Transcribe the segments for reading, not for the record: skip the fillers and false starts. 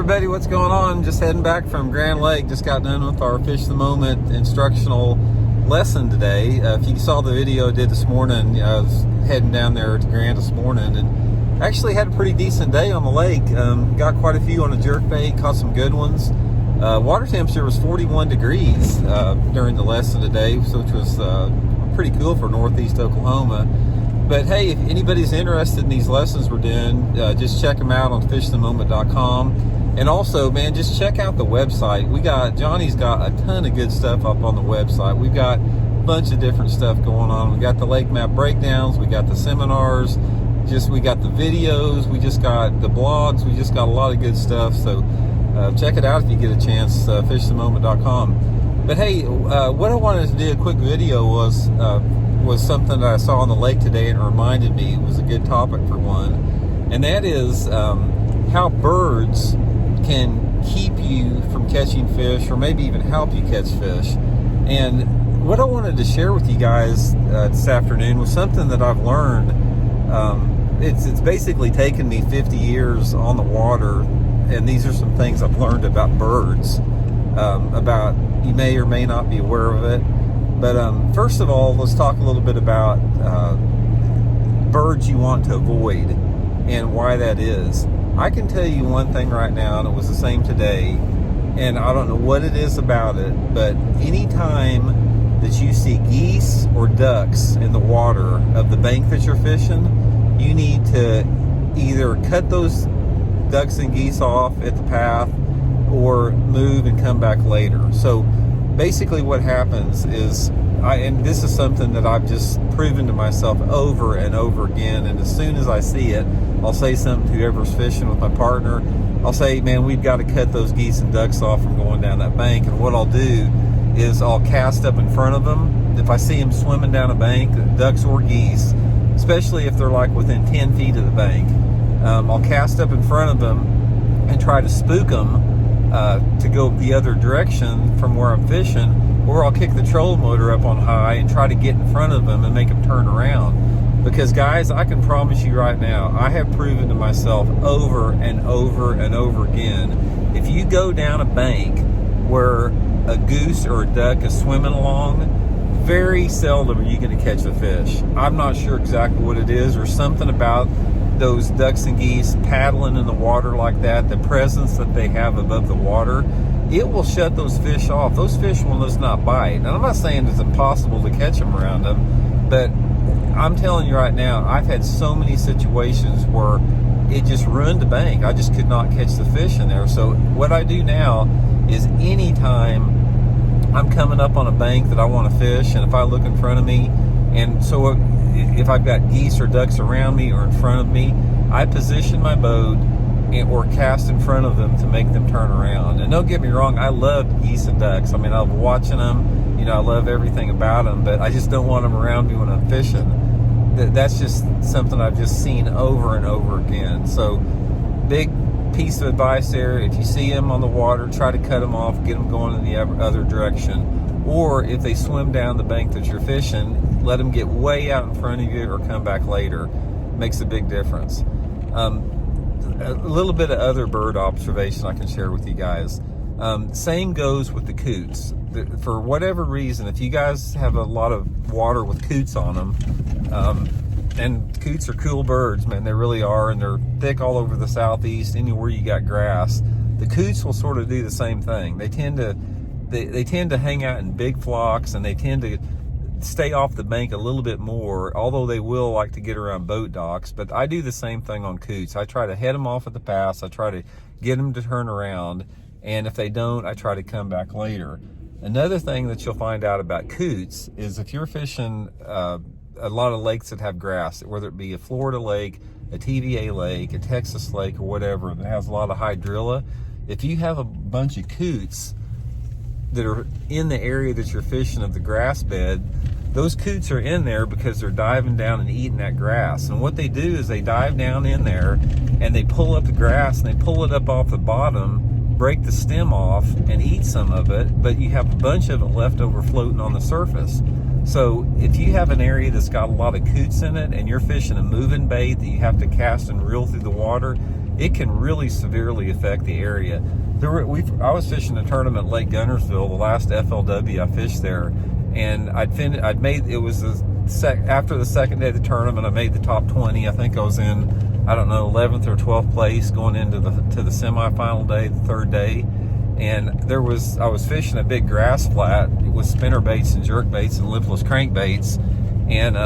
everybody, what's going on? Just heading back from Grand Lake. Just got done with our Fish the Moment instructional lesson today. If you saw the video I did this morning, I was heading down there to Grand this morning and actually had a pretty decent day on the lake. Got quite a few on a jerkbait, caught some good ones. Water temperature was 41 degrees during the lesson today, which was pretty cool for Northeast Oklahoma. But hey, if anybody's interested in these lessons we're doing, just check them out on fishthemoment.com. And also, man, just check out the website. Johnny's got a ton of good stuff up on the website. We've got a bunch of different stuff going on. We got the lake map breakdowns, we got the seminars, we got the videos, we just got the blogs, we just got a lot of good stuff. So check it out if you get a chance, fishthemoment.com. But hey, what I wanted to do a quick video was something that I saw on the lake today, and it reminded me it was a good topic for one, and that is how birds can keep you from catching fish, or maybe even help you catch fish. And what I wanted to share with you guys this afternoon was something that I've learned. It's basically taken me 50 years on the water, and these are some things I've learned about birds, about you may or may not be aware of it. But first of all, let's talk a little bit about birds you want to avoid and why that is. I can tell you one thing right now, and it was the same today, and I don't know what it is about it, but anytime that you see geese or ducks in the water of the bank that you're fishing, you need to either cut those ducks and geese off at the path or move and come back later. So basically what happens is, and this is something that I've just proven to myself over and over again, and as soon as I see it, I'll say something to whoever's fishing with my partner. I'll say, man, we've got to cut those geese and ducks off from going down that bank. And what I'll do is I'll cast up in front of them. If I see them swimming down a bank, ducks or geese, especially if they're like within 10 feet of the bank, I'll cast up in front of them and try to spook them to go the other direction from where I'm fishing, or I'll kick the trolling motor up on high and try to get in front of them and make them turn around. Because guys, I can promise you right now, I have proven to myself over and over and over again, if you go down a bank where a goose or a duck is swimming along, very seldom are you going to catch a fish. I'm not sure exactly what it is, or something about those ducks and geese paddling in the water like that, the presence that they have above the water, it will shut those fish off. Those fish will just not bite. And I'm not saying it's impossible to catch them around them, but I'm telling you right now, I've had so many situations where it just ruined the bank. I just could not catch the fish in there. So what I do now is, anytime I'm coming up on a bank that I want to fish, and if I look in front of me, and so if I've got geese or ducks around me or in front of me, I position my boat or cast in front of them to make them turn around. And don't get me wrong, I love geese and ducks. I mean, I love watching them. You know, I love everything about them, but I just don't want them around me when I'm fishing. That's just something I've just seen over and over again. So, big piece of advice there: if you see them on the water, try to cut them off, get them going in the other direction. Or if they swim down the bank that you're fishing, let them get way out in front of you or come back later. Makes a big difference. A little bit of other bird observation I can share with you guys. Same goes with the coots. For whatever reason, if you guys have a lot of water with coots on them, and coots are cool birds, man, they really are, and they're thick all over the southeast, anywhere you got grass. The coots will sort of do the same thing. They tend to hang out in big flocks, and they tend to stay off the bank a little bit more, although they will like to get around boat docks. But I do the same thing on coots. I try to head them off at the pass. I try to get them to turn around, and if they don't, I try to come back later. Another thing that you'll find out about coots is, if you're fishing a lot of lakes that have grass, whether it be a Florida lake, a TVA lake, a Texas lake, or whatever that has a lot of hydrilla, if you have a bunch of coots that are in the area that you're fishing of the grass bed, those coots are in there because they're diving down and eating that grass. And what they do is they dive down in there and they pull up the grass, and they pull it up off the bottom, break the stem off, and eat some of it, but you have a bunch of it left over floating on the surface. So if you have an area that's got a lot of coots in it, and you're fishing a moving bait that you have to cast and reel through the water, it can really severely affect the area. I was fishing a tournament at Lake Gunnersville, the last FLW I fished there, and after the second day of the tournament, I made the top 20. I think I was in, I don't know, 11th or 12th place going into the semifinal day, the third day. And I was fishing a big grass flat with spinner baits and jerk baits and lipless crankbaits. And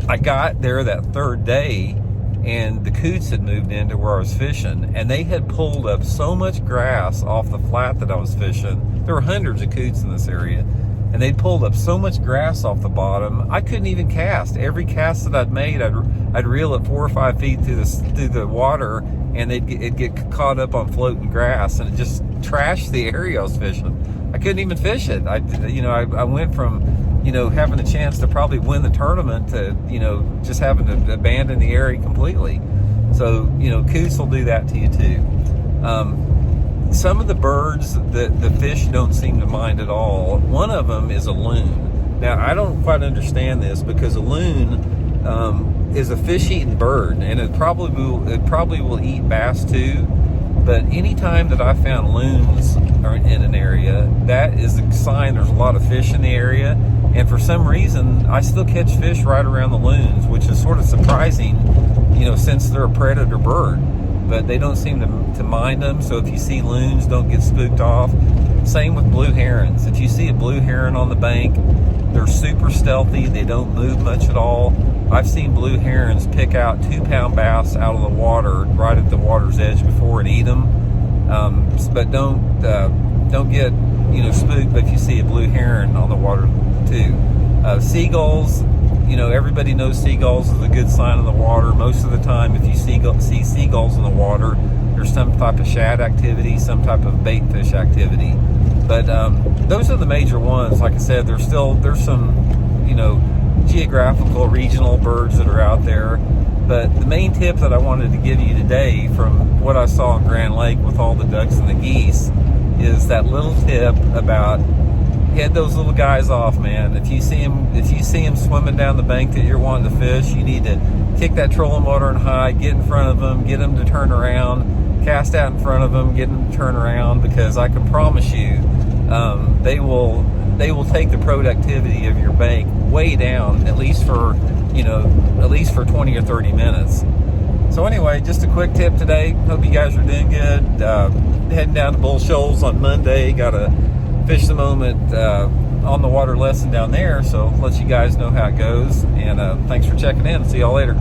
I got there that third day, and the Coots had moved into where I was fishing, and they had pulled up so much grass off the flat that I was fishing. There were hundreds of Coots in this area, and they'd pulled up so much grass off the bottom, I couldn't even cast. Every cast that I'd made, I'd reel it 4 or 5 feet through the water, and it'd get caught up on floating grass, and it just trashed the area I was fishing. I couldn't even fish it. I went from, having a chance to probably win the tournament to, just having to abandon the area completely. So, Coots will do that to you too. Some of the birds that the fish don't seem to mind at all. One of them is a loon. Now, I don't quite understand this, because a loon is a fish-eating bird, and it probably will eat bass too. But anytime that I found loons in an area, that is a sign there's a lot of fish in the area. And for some reason, I still catch fish right around the loons, which is sort of surprising, since they're a predator bird. But they don't seem to mind them. So if you see loons, don't get spooked off. Same with blue herons. If you see a blue heron on the bank, they're super stealthy. They don't move much at all. I've seen blue herons pick out 2-pound bass out of the water right at the water's edge before and eat them. But don't get spooked if you see a blue heron on the water too. Seagulls. Everybody knows seagulls is a good sign in the water. Most of the time, if you see seagulls in the water, there's some type of shad activity, some type of bait fish activity. But those are the major ones. Like I said, there's some, geographical, regional birds that are out there. But the main tip that I wanted to give you today, from what I saw in Grand Lake with all the ducks and the geese, is that little tip about head those little guys off, man. If you see them swimming down the bank that you're wanting to fish, you need to kick that trolling motor and hide, get in front of them, get them to turn around, cast out in front of them, get them to turn around, because I can promise you, they will take the productivity of your bank way down, at least for 20 or 30 minutes. So anyway, just a quick tip today. Hope you guys are doing good. Heading down to Bull Shoals on Monday. Got a fish the moment on the water lesson down there, so let you guys know how it goes. And thanks for checking in. See y'all later.